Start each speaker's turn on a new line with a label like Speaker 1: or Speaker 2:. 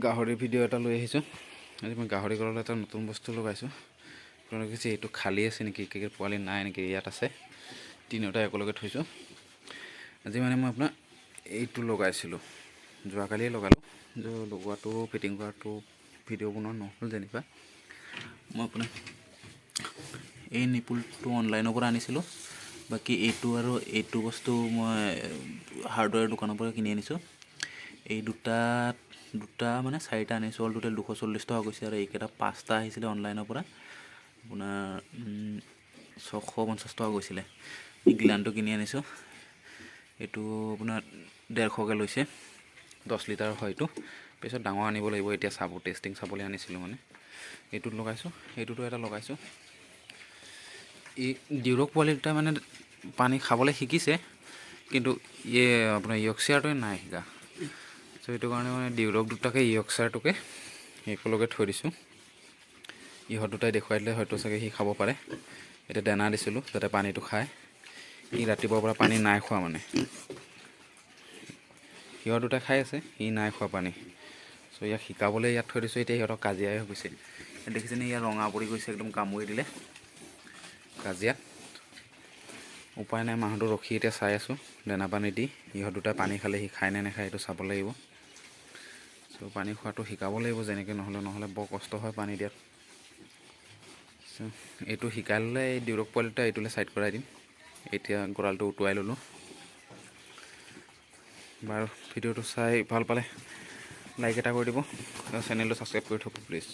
Speaker 1: গাহৰি ভিডিঅ' এটা লৈ আহিছোঁ। আজি মই গাহৰি গঁৰালত এটা নতুন বস্তু লগাইছোঁ। আপোনালোকে কৈছে এইটো খালী আছে নেকি, পোৱালি নাই নেকি? ইয়াত আছে, তিনিওটা একেলগে থৈছোঁ। আজি মানে মই আপোনাৰ এইটো লগাইছিলোঁ, যোৱাকালিয়ে লগালোঁ। লগোৱাটো ফিটিং কৰাটো ভিডিঅ' বনোৱা নহ'ল যেনিবা। মই আপোনাৰ এই নিপুলটো অনলাইনৰ পৰা আনিছিলোঁ। বাকী এইটো আৰু এইটো বস্তু মই হাৰ্ডৱেৰ দোকানৰ পৰা কিনি আনিছোঁ। এই দুটা মানে 4টা আনিছোঁ। অল টোটেল 240 টকা গৈছে। আৰু এইকেইটা 5টা আহিছিলে অনলাইনৰ পৰা, আপোনাৰ 650 টকা গৈছিলে। এই গ্লানটো কিনি আনিছোঁ। এইটো আপোনাৰ 150কৈ লৈছে, 10 লিটাৰ হয় এইটো। পিছত ডাঙৰ আনিব লাগিব, এতিয়া টেষ্টিং চাবলৈ আনিছিলোঁ মানে। এইটোত লগাইছোঁ, এইটোতো এটা লগাইছোঁ। এই ডিউৰক পোৱালি দুটা মানে পানী খাবলৈ শিকিছে, কিন্তু আপোনাৰ ইয়কশ্বেয়াৰটোৱে নাই শিকা। চ' সেইটো কাৰণে মানে ডিউৰক দুটাকে ইয়কশ্বেয়াৰটোকে একেলগে থৈ দিছোঁ। ইহঁত দুটাই দেখুৱাই দিলে হয়তো চাগে সি খাব পাৰে। এতিয়া দানা দিছিলোঁ যাতে পানীটো খায়। সি ৰাতিপুৱাৰ পৰা পানী নাই খোৱা মানে, সিহঁত দুটাই খাই আছে, সি নাই খোৱা পানী। চ' ইয়াক শিকাবলৈ ইয়াত থৈ দিছোঁ। এতিয়া সিহঁতক কাজিয়াই হৈ গৈছে, দেখিছেনে? ইয়াত ৰঙা পৰি গৈছে, একদম কামুৰি দিলে কাজিয়াত। উপায় নাই, মানুহটো ৰখি এতিয়া চাই আছোঁ দানা পানী দি। ইহঁত দুটাই পানী খালে সি খায় নে নাখায় এইটো চাব লাগিব। চ' পানী খোৱাটো শিকাব লাগিব যেনেকৈ, নহ'লে বৰ কষ্ট হয় পানী দিয়াত। চ' এইটো শিকাই ল'লে এই ডিউৰক পোৱালি দুটা এইটোলৈ ছাইড কৰাই দিম। এতিয়া গঁৰালটো উটুৱাই ল'লোঁ। বাৰু, ভিডিঅ'টো চাই ভাল পালে লাইক এটা কৰি দিব, চেনেলটো ছাবস্ক্ৰাইব কৰি থ'ব প্লিজ।